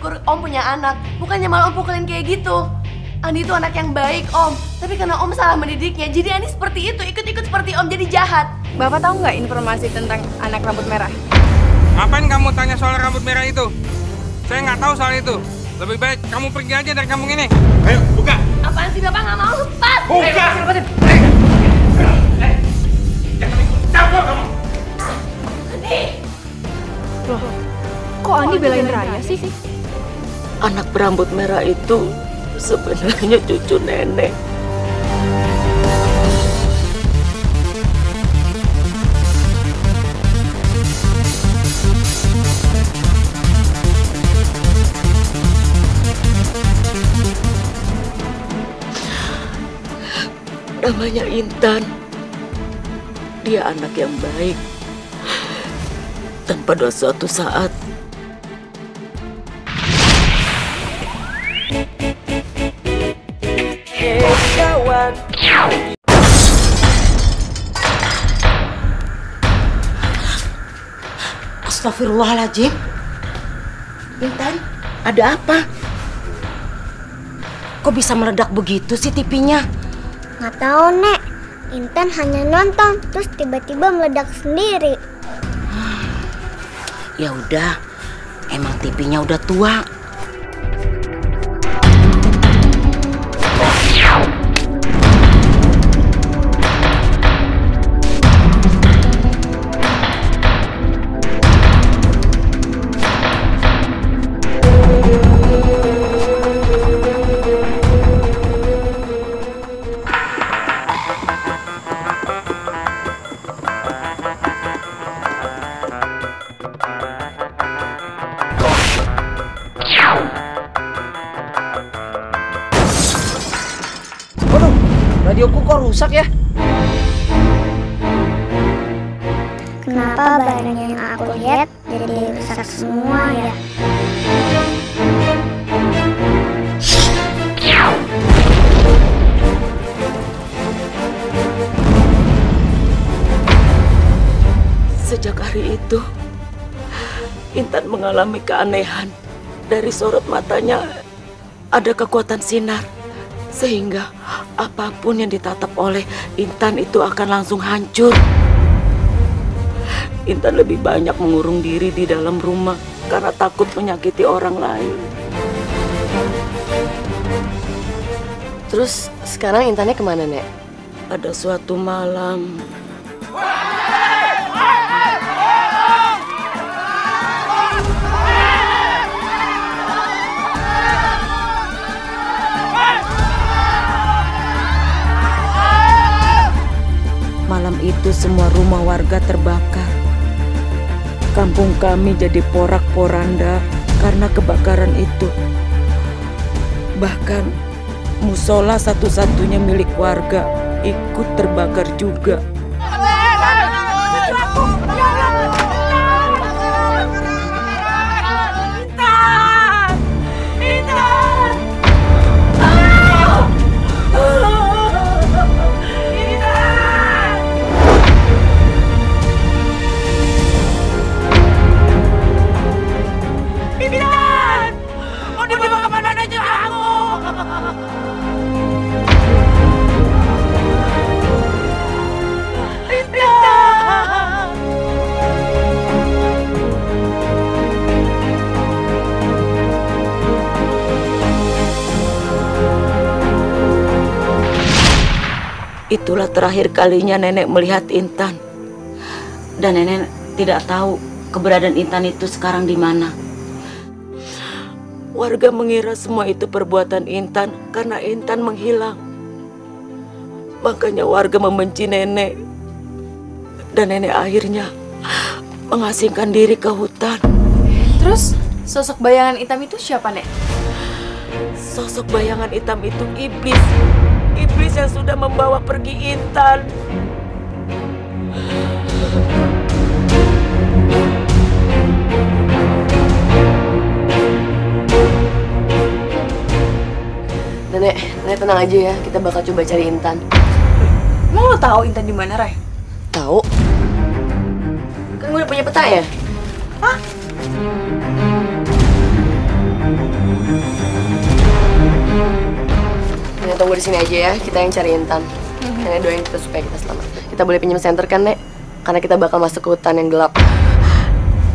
syukur Om punya anak. Bukannya malah Om pukulin kayak gitu. Andi itu anak yang baik Om. Tapi karena Om salah mendidiknya, jadi Andi seperti itu. Ikut-ikut seperti Om, jadi jahat. Bapak tahu nggak informasi tentang anak rambut merah? Ngapain kamu tanya soal rambut merah itu? Saya nggak tahu soal itu. Lebih baik kamu pergi aja dari kampung ini. Ayo, buka! Apaan sih Bapak nggak mau lepas? Buka! Lepasin. Jangan ikut campur kamu! Andi! Loh, kok Andi belain Raya sih? Anak berambut merah itu sebenarnya cucu nenek. Namanya Intan. Dia anak yang baik. Dan pada suatu saat kawan. Astagfirullahaladzim. Intan, ada apa? Kok bisa meledak begitu sih TV-nya? Nggak tahu, Nek. Intan hanya nonton, terus tiba-tiba meledak sendiri. Ya udah, emang TV-nya udah tua. Waduh, radioku kok rusak ya? Kenapa barang yang aku lihat jadi rusak semua ya? Sejak hari itu, Intan mengalami keanehan. Dari sorot matanya ada kekuatan sinar, sehingga apapun yang ditatap oleh Intan itu akan langsung hancur. Intan lebih banyak mengurung diri di dalam rumah karena takut menyakiti orang lain. Terus sekarang Intannya kemana, Nek? Ada suatu malam, malam itu semua rumah warga terbakar. Kampung kami jadi porak-poranda karena kebakaran itu. Bahkan musola satu-satunya milik warga ikut terbakar juga. Itulah terakhir kalinya nenek melihat Intan. Dan nenek tidak tahu keberadaan Intan itu sekarang di mana. Warga mengira semua itu perbuatan Intan karena Intan menghilang. Makanya warga membenci nenek. Dan nenek akhirnya mengasingkan diri ke hutan. Terus sosok bayangan hitam itu siapa, Nek? Sosok bayangan hitam itu iblis. Iblis yang sudah membawa pergi Intan. Nenek tenang aja ya, kita bakal coba cari Intan. Mau lo tahu Intan di mana, Ray? Tahu? Kan gue udah punya peta ya? Hah? Kalian tunggu di sini aja ya, kita yang cari Intan. Nenek doain kita supaya kita selamat. Kita boleh pinjam senter kan, Nek? Karena kita bakal masuk ke hutan yang gelap.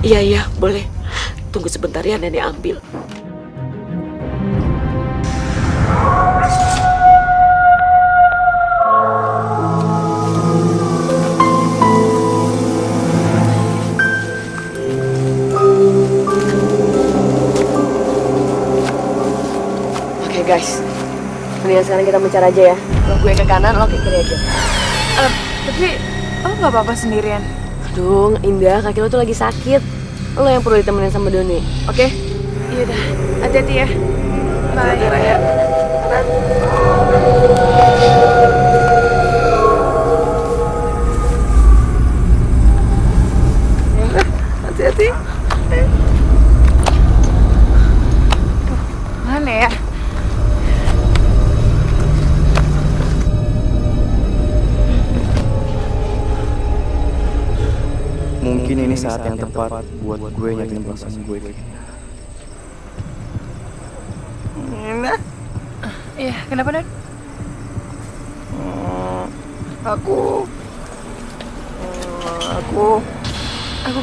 Iya, boleh. Tunggu sebentar ya, Nenek ambil. Oke, guys. Mendingan sekarang kita mencari aja ya. Lo gue ke kanan, lo ke kiri aja. Tapi lo nggak apa-apa sendirian? Aduh, Indah, kaki lo tuh lagi sakit. Lo yang perlu ditemenin sama Doni, oke? Yaudah, hati-hati ya. Bye. Hati-hati, Raya. Hati-hati. Mana ya? Mungkin ini saat yang tepat buat gue nyatain perasaan gue ke dia. Iya, kenapa, Dan? Aku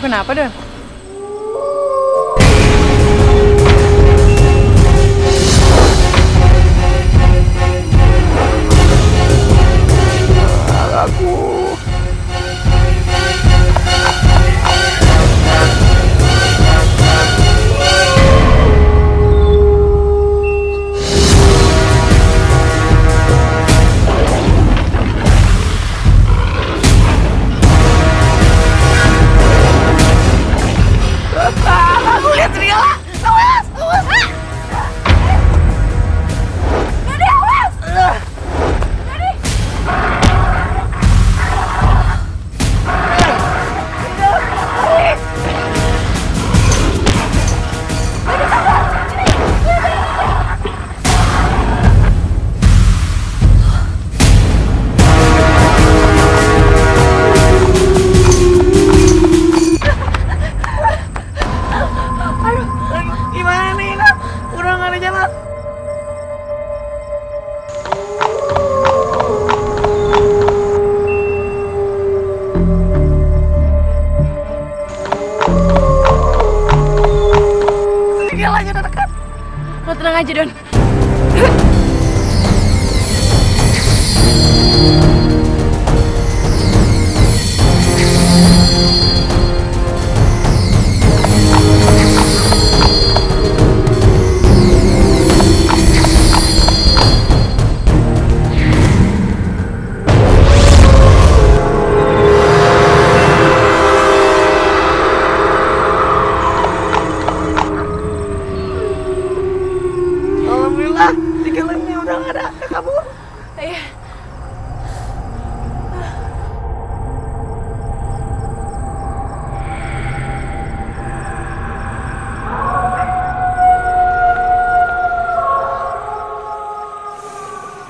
kenapa, Don? Lo tenang aja, Don. Alhamdulillah, tiga ini udah gak ada kabur. Iya.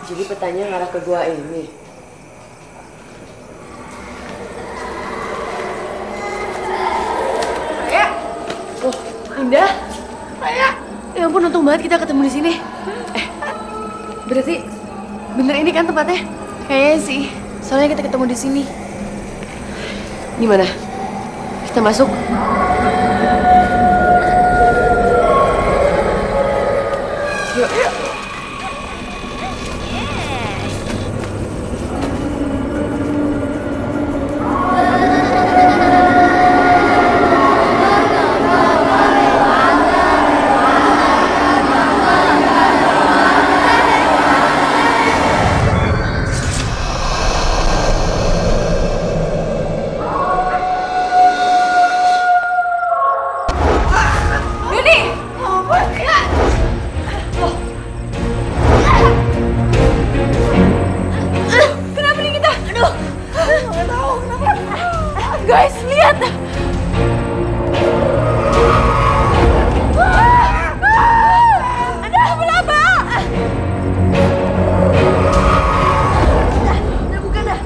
Jadi petanya ngarah ke gua ini. Raya. Oh, Indah. Raya. Ya ampun, untung banget kita ketemu di sini. Berarti bener ini kan tempatnya? Kayaknya sih. Soalnya kita ketemu di sini. Gimana? Kita masuk? Yuk, yuk. Guys, lihat! Ada apa-apa? Udah buka dah.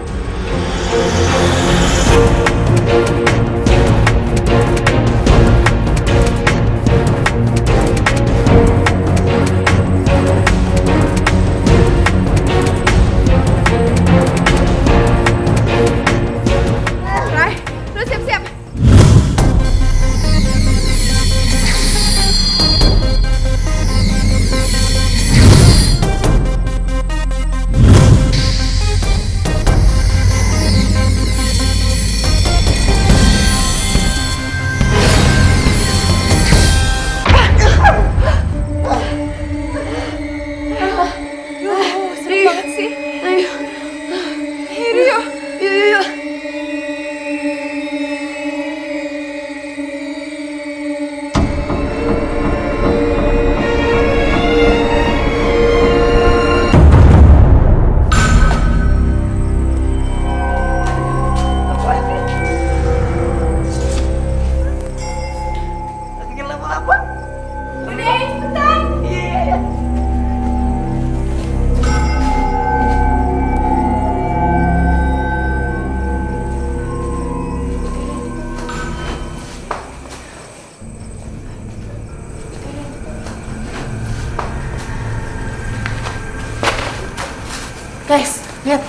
Guys, lihat.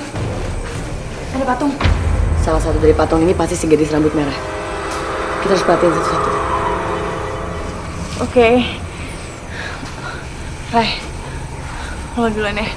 Ada patung. Salah satu dari patung ini pasti si gadis rambut merah. Kita harus perhatiin satu-satu. Oke. Ray, lo duluan ya.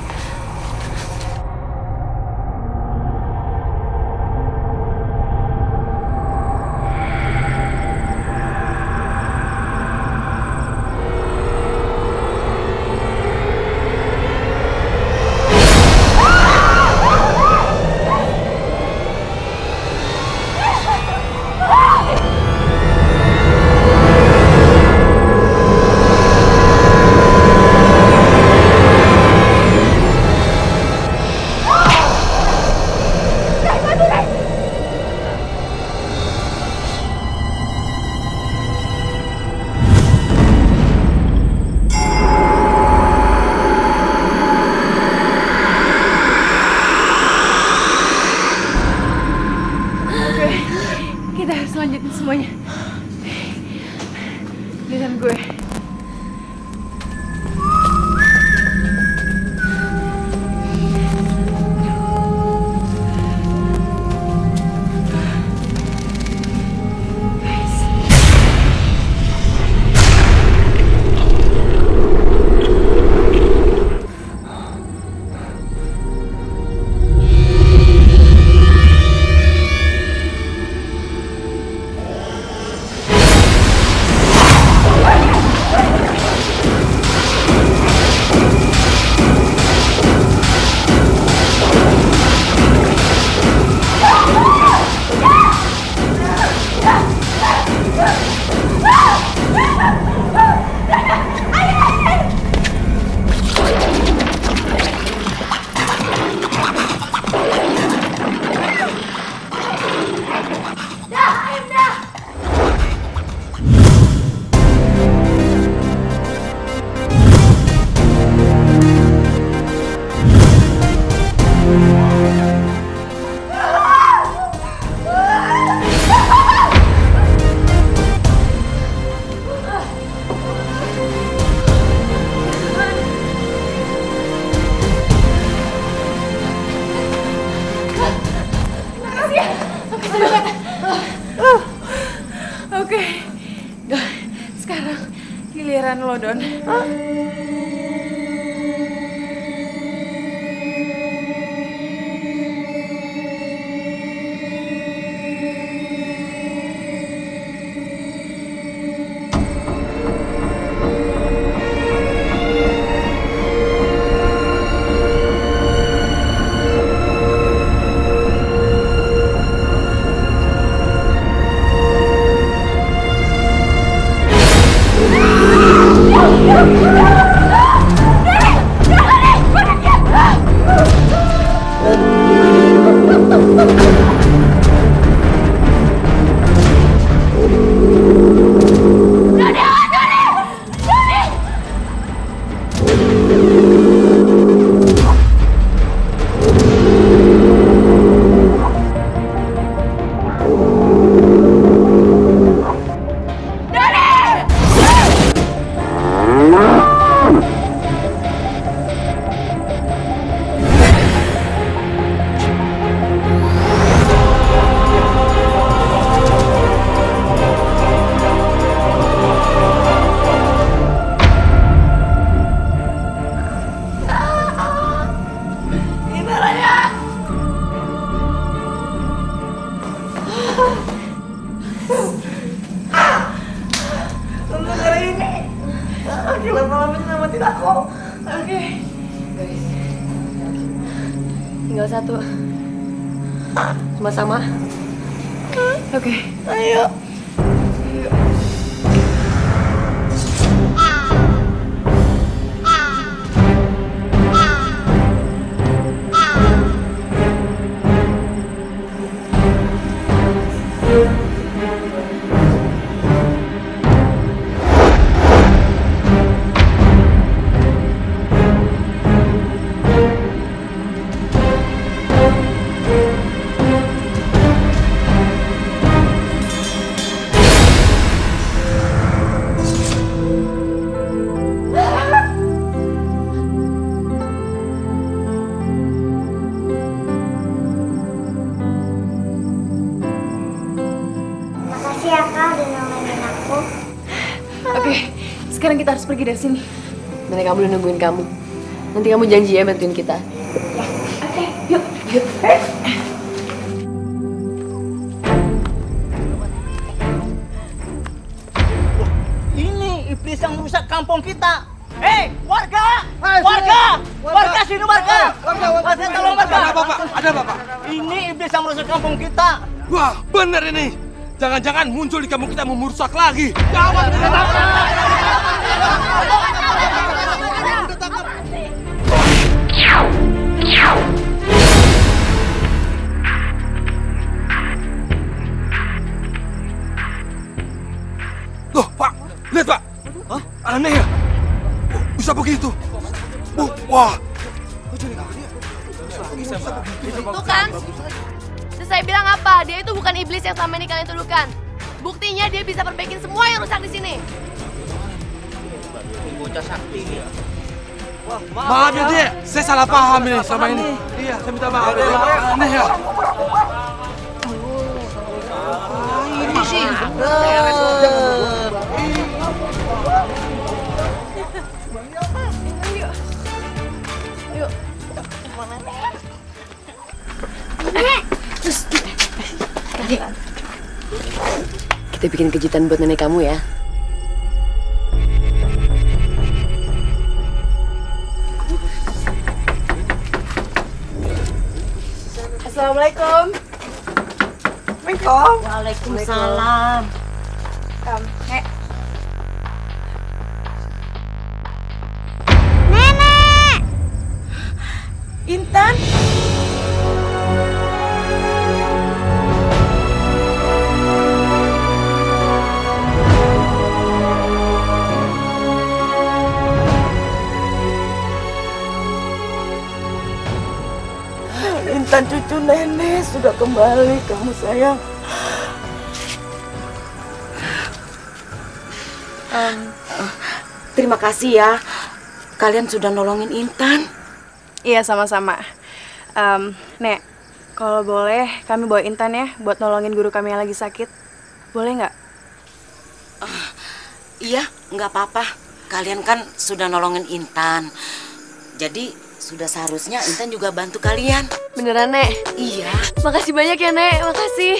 Kita harus lanjutin semuanya. Dengan gue. Oke. Sekarang giliran lo, Don. Oke. Guys. Tinggal satu. Sama-sama. Oke. Ayo. Sekarang kita harus pergi dari sini. Nenek kamu udah nungguin kamu. Nanti kamu janji ya bantuin kita. Oke, yuk. Yuk. Ini iblis yang merusak kampung kita. Hei, warga! Warga sini warga! Warga tolong warga! Ada apa, Pak? Ada apa, Pak? Ini iblis yang merusak kampung kita. Wah, bener ini. Jangan-jangan muncul di kampung kita mau merusak lagi. Loh, Pak. Lihat, Pak. Hah? Aneh ya? Bisa begitu? Wah. Tuh kan? Terus saya bilang apa? Dia itu bukan iblis yang selama ini kalian tuduhkan. Buktinya dia bisa perbaikin semua yang rusak di sini. Maaf ya, dia. Saya salah paham ini selama ini. Iya, saya minta maaf. Aneh ya? Ini sih. Kita bikin kejutan buat nenek kamu ya. Assalamualaikum. Waalaikumsalam. Nek, Nenek! Intan. Intan cucu nenek sudah kembali, kamu sayang. Terima kasih ya, kalian sudah nolongin Intan. iya sama-sama. Nek, kalau boleh kami bawa Intan ya buat nolongin guru kami yang lagi sakit. Boleh nggak? Iya, nggak apa-apa. Kalian kan sudah nolongin Intan, jadi sudah seharusnya Intan juga bantu kalian. Beneran, Nek? Iya. Makasih banyak ya, Nek. Makasih.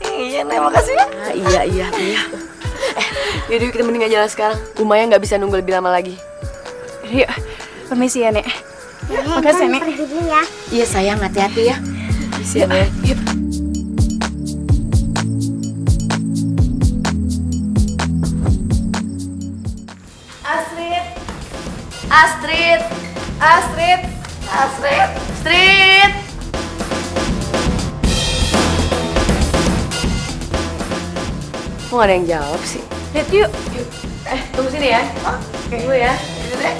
Iya, Nek, makasih. Iya. Yaudah, kita mending jalan sekarang. Umaya nggak bisa nunggu lebih lama lagi. Yuk, permisi ya, Nek. Makasih, Makasih, Nek. pergi dulu ya. Iya sayang, hati-hati ya. Bisa ya, Nek. Yuk. Astrid. Kok nggak ada yang jawab sih? Lihat yuk. Tunggu sini ya. Oke, gue ya. Itu deh.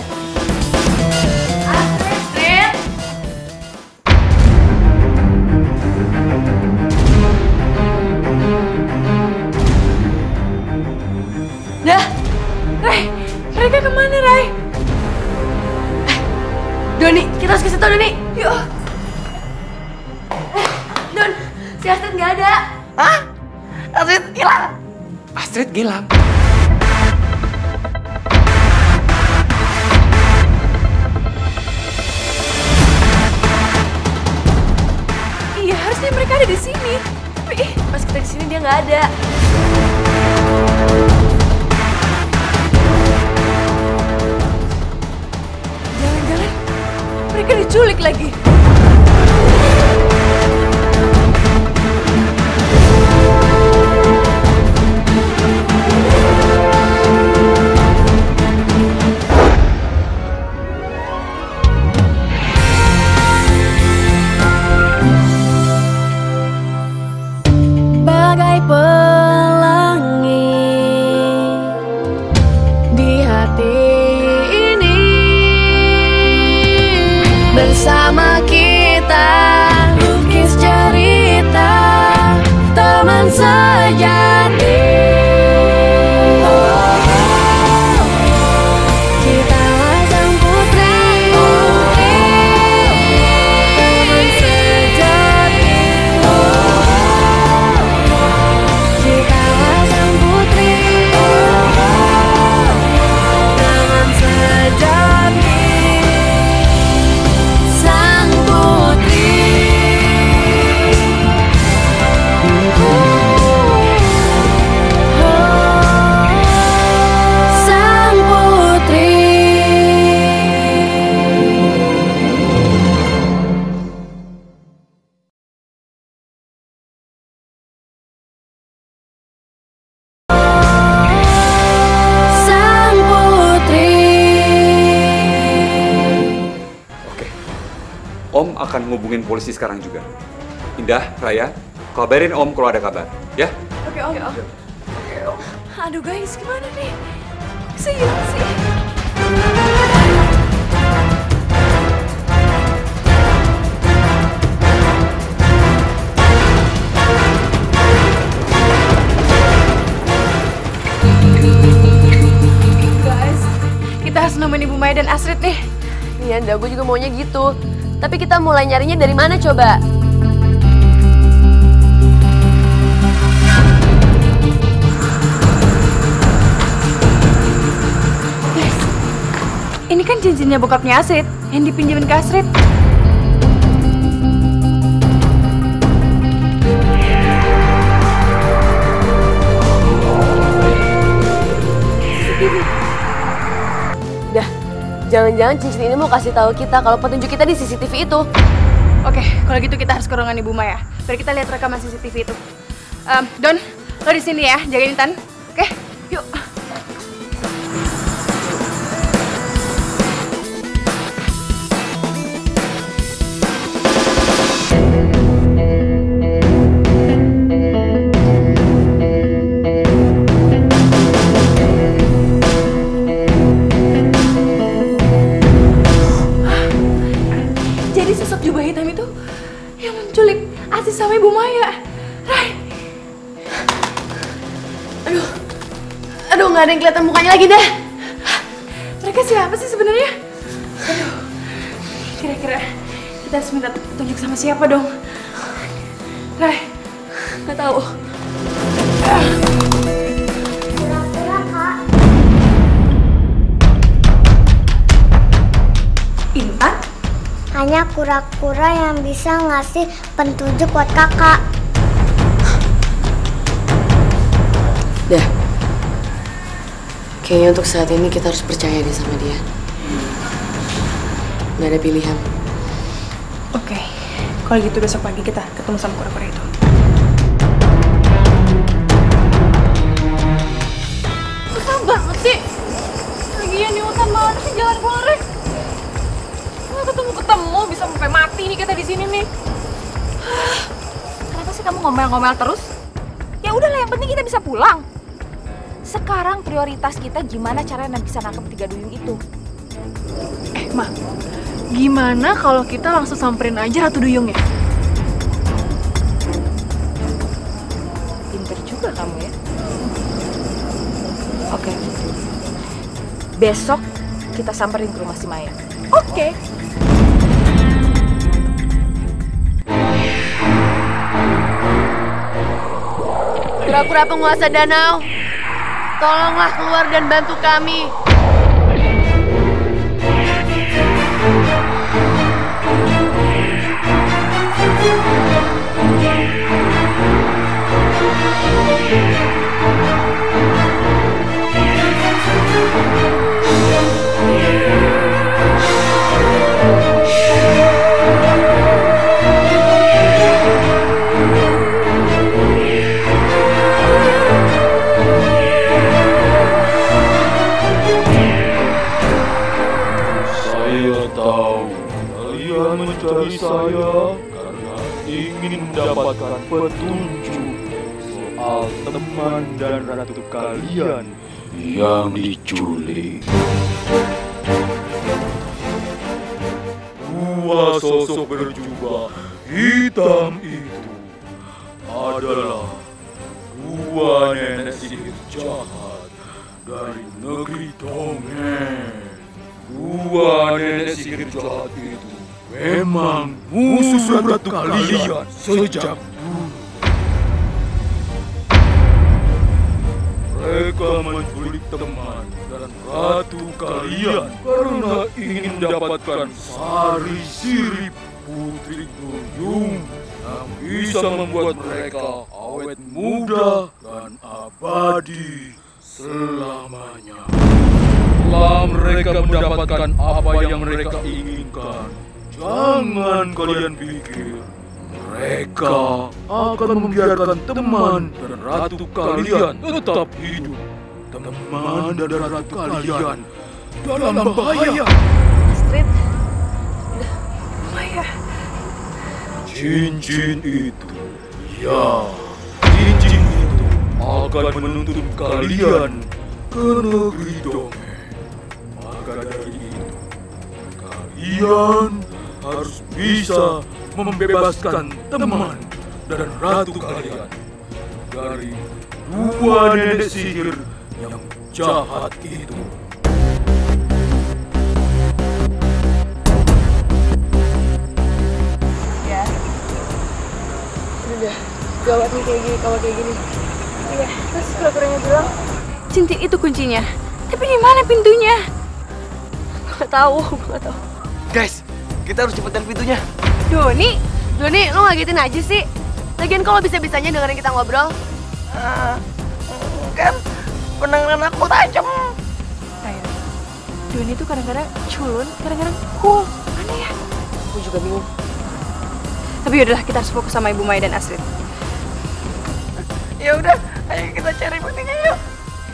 Astrid. Dah. Rai, mereka kemana, Rai? Doni, kita harus ke situ, Doni. Yuk. Don, si Astrid nggak ada. Hah? Astrid hilang. Astrid Gilang. Iya, harusnya mereka ada di sini. Tapi Pas kita kesini dia nggak ada. jangan-jangan mereka diculik lagi. Bagai pelangi di hati ini, bersama kita lukis cerita teman sejati. Kita sang putri, teman sejati. Kita sang putri, akan ngubungin polisi sekarang juga. Indah, Raya, kabarin Om kalau ada kabar, ya? Oke, Om. Aduh guys, gimana nih? Bisa hilang sih. Guys, kita harus nemuin Ibu Maya dan Astrid nih. Iya, Nda, gue juga maunya gitu. Tapi kita mulai nyarinya dari mana coba? Guys, ini kan cincinnya bokapnya Astrid yang dipinjemin ke Astrid. Dah, jangan-jangan cincin ini mau kasih tahu kita kalau petunjuk kita di CCTV itu. Oke, kalau gitu kita harus ke ruangan Ibu Maya. Biar kita lihat rekaman CCTV itu. Don, lo di sini ya, jagain Intan. Oke, yuk. Jadi sosok jubah hitam itu yang menculik Aziz sama Ibu Maya. Rai. Aduh, nggak ada yang kelihatan mukanya lagi dah. Mereka siapa sih sebenarnya? Aduh, kira-kira kita harus minta petunjuk sama siapa dong? Rai, nggak tahu. Pura-pura, Kak. Intan? Hanya kura-kura yang bisa ngasih petunjuk buat kakak. Dah, kayaknya untuk saat ini kita harus percaya deh sama dia. Nggak ada pilihan. Oke, kalau gitu besok pagi kita ketemu sama kura-kura itu. Susah banget sih. Lagian di hutan mana sih jalan keluarnya? Nggak ketemu-ketemu, bisa sampai mati nih kita di sini nih. Kenapa sih kamu ngomel-ngomel terus? Ya udahlah, yang penting kita bisa pulang. Sekarang prioritas kita gimana caranya bisa nangkep 3 duyung itu. Ma, gimana kalau kita langsung samperin aja Ratu Duyung ya? Pinter juga kamu ya. Oke. Besok kita samperin ke rumah si Maya. Oke. Kura-kura penguasa danau, tolonglah keluar dan bantu kami. Mencari saya karena ingin mendapatkan petunjuk soal teman dan ratu kalian yang diculik. Dua sosok berjubah hitam itu adalah dua nenek sihir jahat dari negeri dongeng. Dua nenek sihir jahat itu memang musuh ratu kalian sejak dulu. Mereka menculik teman dan ratu kalian karena ingin mendapatkan sari sirip putri duyung yang bisa membuat mereka awet muda dan abadi selamanya. Setelah mereka mendapatkan apa yang mereka inginkan, jangan kalian pikir mereka akan membiarkan teman dan ratu kalian tetap hidup. Teman dan ratu kalian dalam bahaya. Astrid, Maya, cincin itu, ya, cincin itu akan menuntun kalian ke negeri dongeng. Maka dari itu, kalian harus bisa membebaskan teman dan ratu kalian dari dua nenek sihir yang jahat itu. Ya, udah gawat nih kayak gini, kalau kayak gini. Iya, terus kura-kuranya bilang cincin itu kuncinya. Tapi di mana pintunya? Gak tahu. Guys, kita harus cepetan pintunya. Doni, lo ngagetin aja sih. Lagian kalau bisa-bisanya dengerin kita ngobrol. Kan pendengaran aku tajam. Ayo, Doni tuh kadang-kadang culun, kadang-kadang cool. Aneh ya? Aku juga bingung. Tapi yaudahlah, kita harus fokus sama Ibu Maya dan Astrid. Ya udah, ayo kita cari pintunya yuk.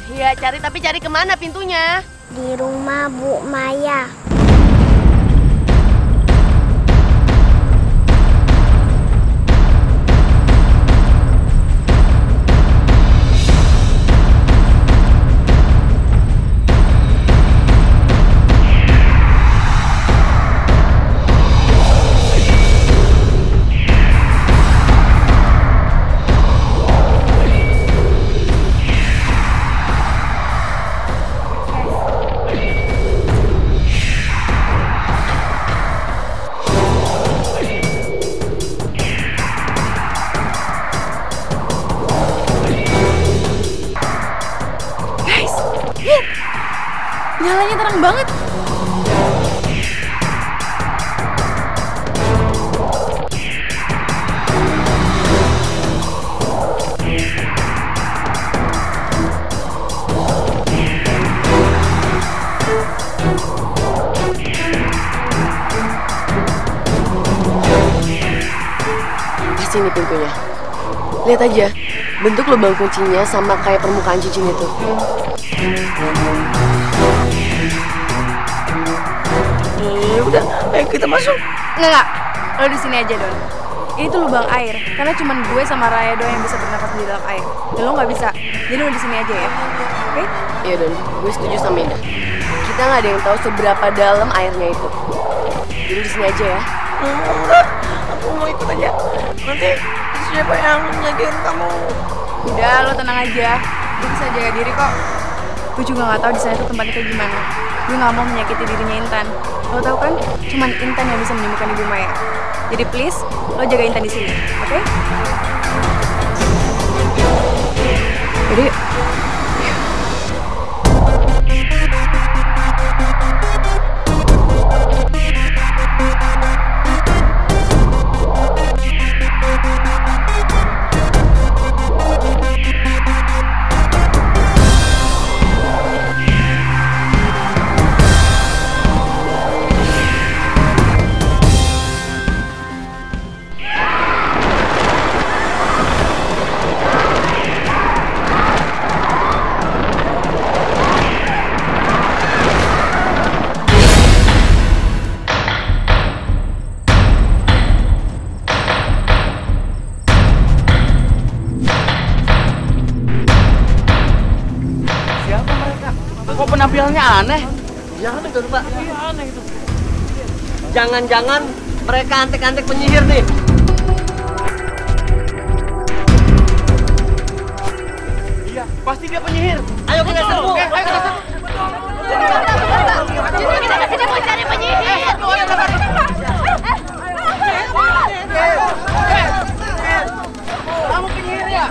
Iya, tapi cari kemana pintunya? Di rumah Bu Maya. Nyalanya terang banget. Pasti ini pintunya. Lihat aja, bentuk lubang kuncinya sama kayak permukaan cincin itu. Ya udah, ayo kita masuk. Enggak. Lo di sini aja, Don. Ini tuh lubang air, karena cuma gue sama Raya doang yang bisa bernafas di dalam air. Dan lo nggak bisa. Jadi lo di sini aja ya. Oke? Iya, Don. Gue setuju sama Indah. Kita nggak ada yang tahu seberapa dalam airnya itu. Jadi di sini aja ya. Udah, aku mau ikut aja. Nanti siapa yang jagain kamu? Udah, lo tenang aja. Gue bisa jaga diri kok. Gue juga nggak tahu di sana tuh tempatnya kayak gimana. Gue nggak mau menyakiti dirinya Intan. Lo tau kan, cuman Intan yang bisa menyembuhkan Ibu Maya. Jadi please, lo jaga Intan di sini, oke? Jadi, kok penampilannya aneh? Ya aneh kan, Pak? Iya aneh itu. Jangan-jangan mereka antek-antek penyihir nih. Iya, pasti dia penyihir. Ayo kita serbu. Ayo kita serbu. Kita kesini mau cari penyihir. Kamu penyihir ya?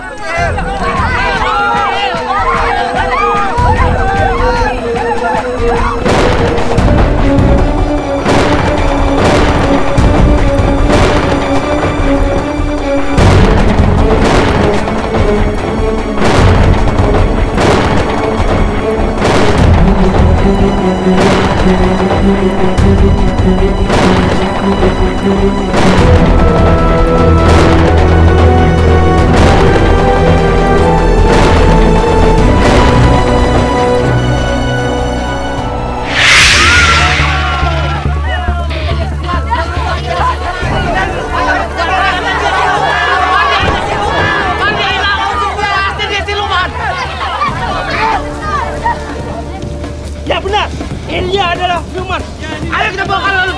Ini adalah siluman. Ayo kita bawa lalu.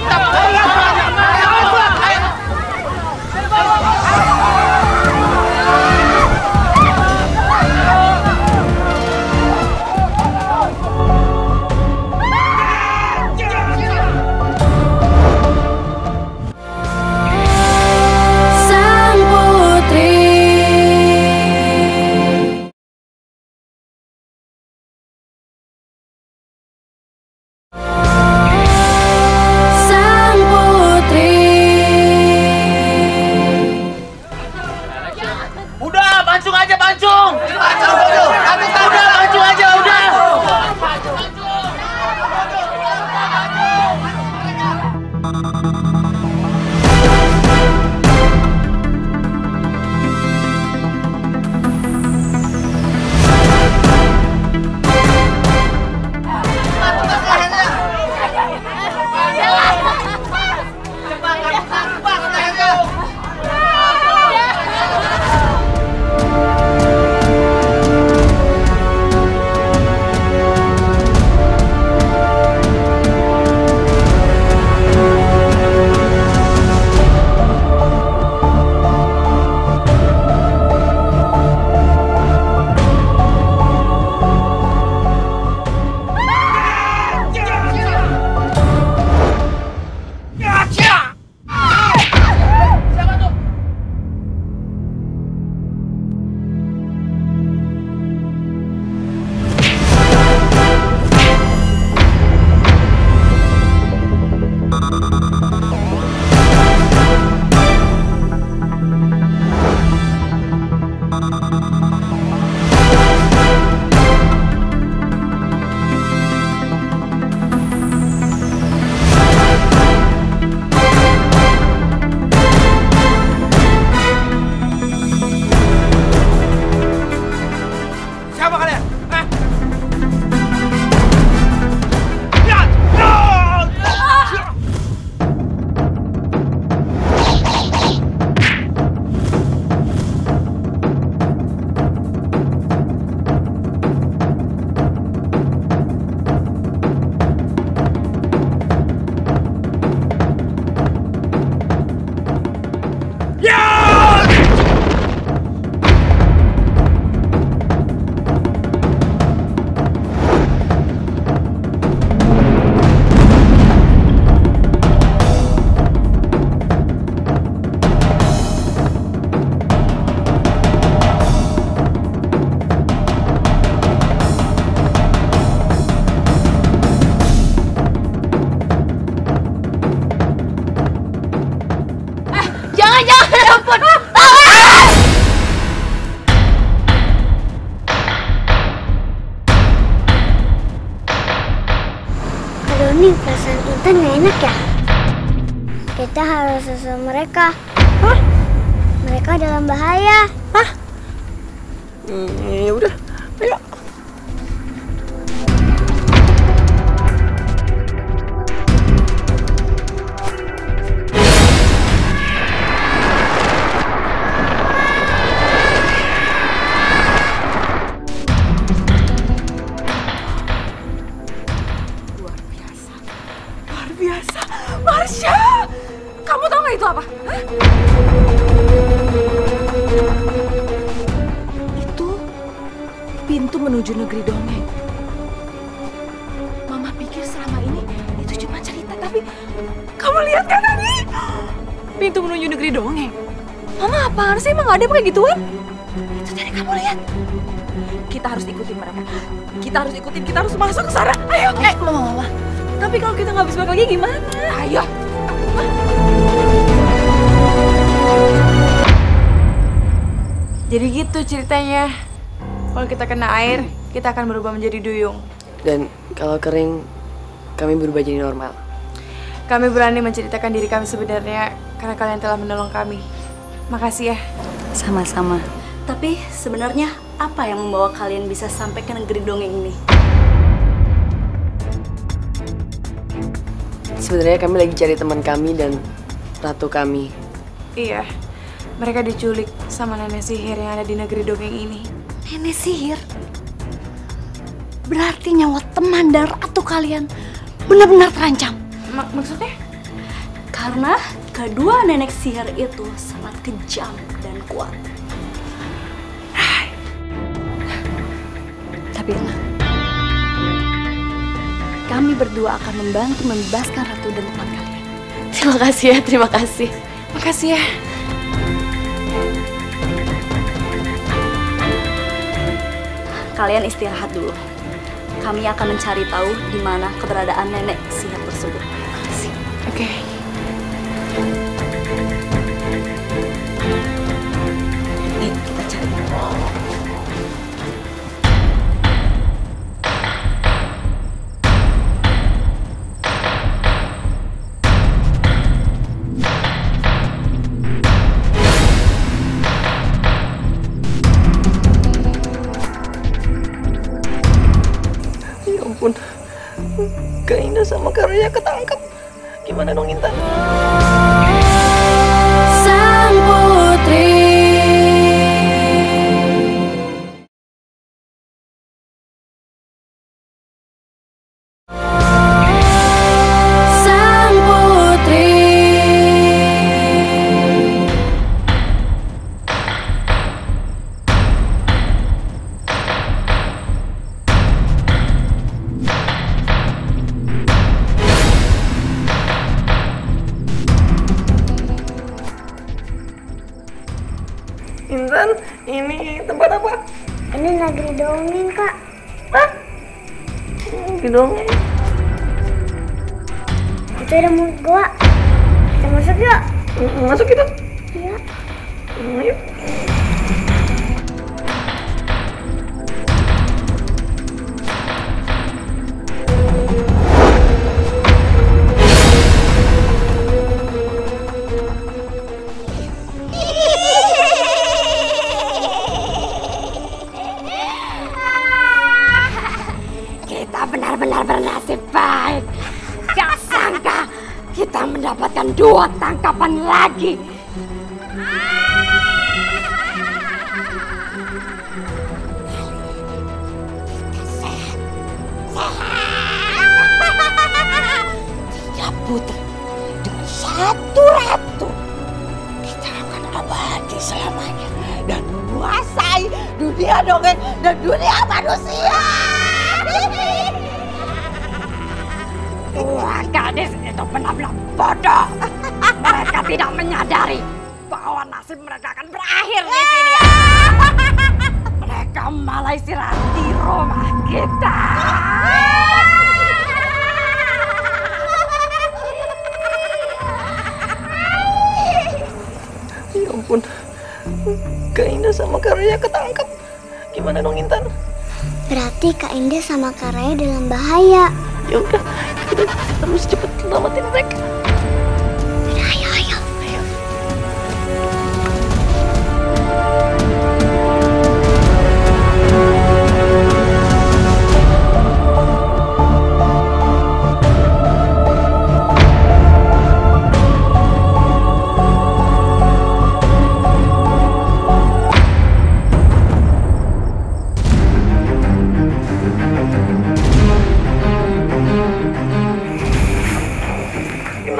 Nih, perasaan Intan gak enak ya? Kita harus susul mereka. Hah? Mereka dalam bahaya. Hah? Ya udah, ayo. Marsha, kamu tahu nggak itu apa? Hah? Itu pintu menuju negeri dongeng. Mama pikir selama ini itu cuma cerita, tapi kamu lihat kan tadi? Pintu menuju negeri dongeng. Mama apaan sih, emang nggak ada pakai gituan? Itu tadi kamu lihat. Kita harus ikutin mereka. Kita harus masuk ke sana. Ayo, Mama. Tapi kalau kita nggak bisa balik lagi gimana? Ayo. Jadi gitu ceritanya. Kalau kita kena air, kita akan berubah menjadi duyung. Dan kalau kering, kami berubah jadi normal. Kami berani menceritakan diri kami sebenarnya karena kalian telah menolong kami. Makasih ya. Sama-sama. Tapi sebenarnya apa yang membawa kalian bisa sampai ke negeri dongeng ini? Sebenarnya kami lagi cari teman kami dan ratu kami. Iya, mereka diculik sama nenek sihir yang ada di negeri dongeng ini. Nenek sihir? Berarti nyawa teman dan ratu kalian benar-benar terancam. Maksudnya? Karena kedua nenek sihir itu sangat kejam dan kuat. Tapi ingat, kami berdua akan membantu membebaskan ratu dan teman kalian. Terima kasih ya, terima kasih. Makasih ya. Kalian istirahat dulu. Kami akan mencari tahu di mana keberadaan nenek sihir tersebut. Oke. Nih, kita cari. Ya ampun, Kak Indah sama Kak Raya ketangkep. Gimana dong Intan? Sang Putri. Sang Putri. Intan, ini tempat apa? Ini negeri dongeng, Kak. Hah? Di dongeng? Itu ada mulut gua. Kita masuk yuk. Masuk kita? Iya. Ayo. Kita benar-benar bernasib baik. Gak sangka kita mendapatkan 2 tangkapan lagi. Tiga putri dengan 1 ratu. Kita akan abadi selamanya dan menguasai dunia dongeng dan dunia manusia. Wah, gadis itu benar-benar bodoh. Mereka tidak menyadari bahwa nasib mereka akan berakhir di sini. Mereka malah istirahat di rumah kita. Ya ampun, Kak Indah sama Kak Raya ketangkep. Gimana dong Intan? Berarti Kak Indah sama Kak Raya dalam bahaya. Ya udah, kita harus cepet selamatin mereka. Ayo, ayo.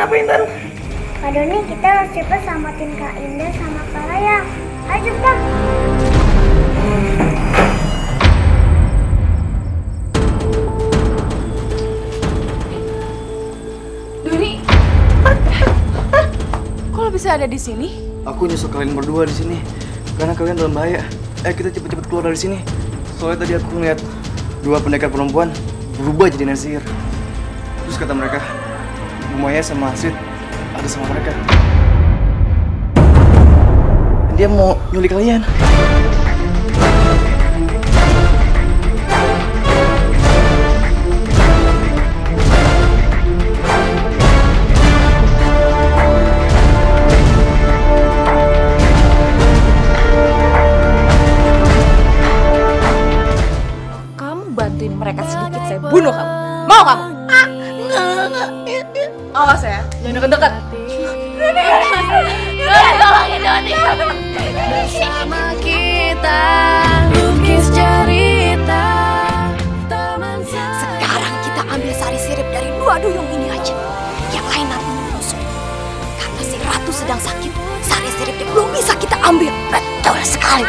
Kenapa Intan? Kak Doni, kita harus cepet selamatin Kak Indah sama Kak Raya. Ayo cepetan. Doni, kok lo bisa ada di sini? Aku nyusul kalian berdua di sini karena kalian dalam bahaya. Kita cepet-cepet keluar dari sini. Soalnya tadi aku ngeliat 2 pendekar perempuan berubah jadi nenek sihir. Terus kata mereka, Bumaya sama Astrid ada sama mereka. Dia mau nyulik kalian. Kamu bantuin mereka sedikit, saya bunuh kamu. Mau kamu? Awas ya, jangan deket-deket. Tolongin Doni. Bersama kita lukis cerita. Sekarang kita ambil sari sirip dari 2 sedang sakit. Sari siripnya belum bisa kita ambil. Betul sekali.